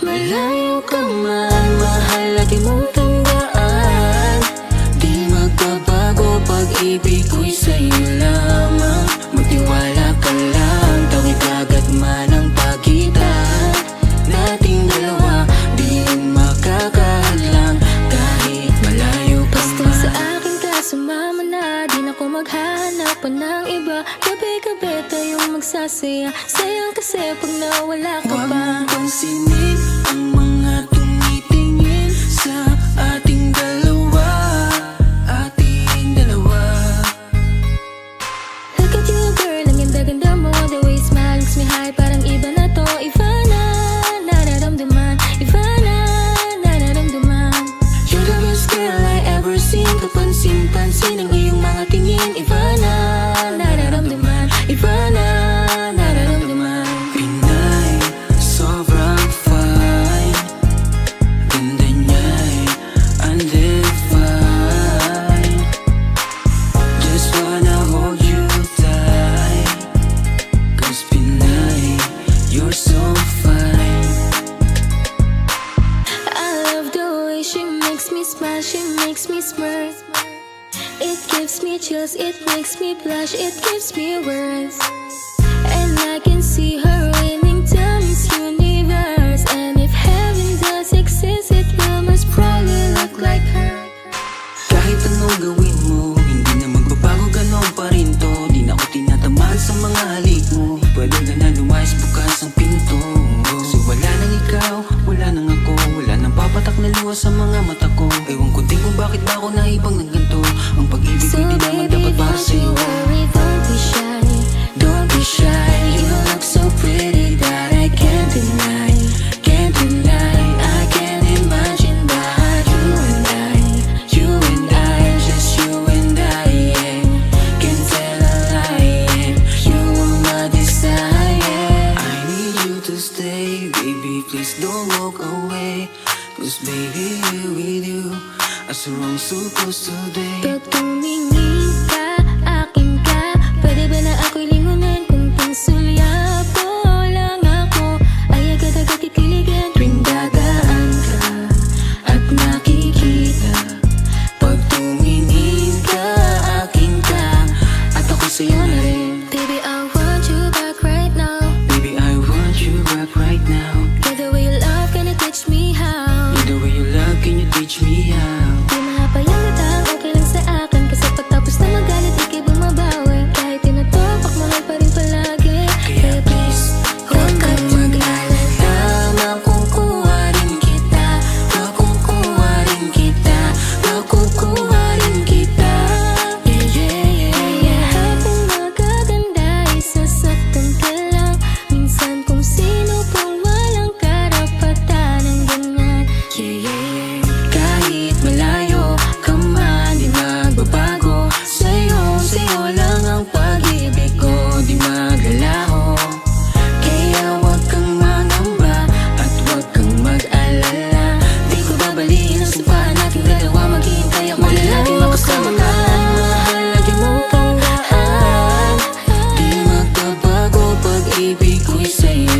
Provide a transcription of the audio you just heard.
malayo ka man, mahal lagi mong tandaan. Di magbabago, pag-ibig ko'y sa'yo lamang. Magtiwala ka lang, tawid agad man ang pagitan nating dalawa. Di makakahadlang kahit malayo ka man. Basta sa akin ka sumama na, di na ko maghanap pa ng iba. Gabi-gabi tayong magsasaya, sayang kasi pag nawala ka Huwag pa. mong pansinin ang mga tumitingin sa ating dalawa, ating dalawa. Look at you girl, ang ganda-ganda mo. The way you smile makes me high, parang iba na to. Iba na, nararamdaman. Iba na, nararamdaman. You're the best girl I ever seen. Kapansin-pansin ang iyong mga tingin. Iba na, nararamdaman. Iba na, nararamdaman. Pinay, sobrang fine. Ganda niya'y undefined. Just wanna hold you tight. 'Cause Pinay, you're so fine. I love the way she makes me smile, she makes me smirk. It gives me chills, it makes me blush, it gives me words. And I can see her winning times universe. And if heaven does exist, it will most probably look like her. Kahit anong gawin mo, hindi na magbabago, ganon pa rin to. Di na ako tinatamaan sa mga halik mo. Pwede ka na lumayas, bukas ang pinto. Kasi wala nang ikaw, wala nang ako, wala nang papatak na luha sa mga mata ko. Ewan ko din kung bakit ba ako naibang ng ganito. Ang pag-ibig So ko di naman baby, dapat para don't you sa'yo. worry, don't be shy. Don't be shy, you look so pretty that I can't deny, can't deny. I can't imagine but you and I, just you and I, yeah. Can't tell a lie, yeah. You are my desire. I need you to stay, baby, please don't walk away. 'Cause baby, here with you, as wrong supposed today. Pag tumingin ka, akin ka, pwede ba na ako'y lingunin? Kung pansulyapo lang ako, ay agad-agad titiligan. Tuwing dadaan ka at nakikita, pag tumingin ka, akin ka, at ako sa'yo na rin. Baby, I want you back right now. Baby, I want you back right now. Yeah, the way you love, can you teach me how? Yeah, the way you love, can you teach me how? Di mahapayang gatang, okay lang sa akin. Kasi pagtapos na magalit, ikay bumabawi. Kahit tinutupak, mahal pa rin palagi. Kaya please, huwag kang mag-alala. Makukuha rin kita, makukuha rin kita, makukuha rin kita. Yeah, yeah, yeah, yeah. Lahat ng magaganda ay sasaktan ka lang. Minsan kung sino pang walang karapatan ng ganyan. Yeah, yeah, yeah. Kahit malayo ka man, di magbabago. Sa'yo lang ang pag-ibig ko, di maglalaho. Kaya wag kang mangamba at wag kang mag-alala. Di ko babaliin ang sumpaan nating dalawa. Maghihintay ako na laging makasama ka. Mahal lagi mong tandaan, di magbabago, pag-ibig ko'y sa'yo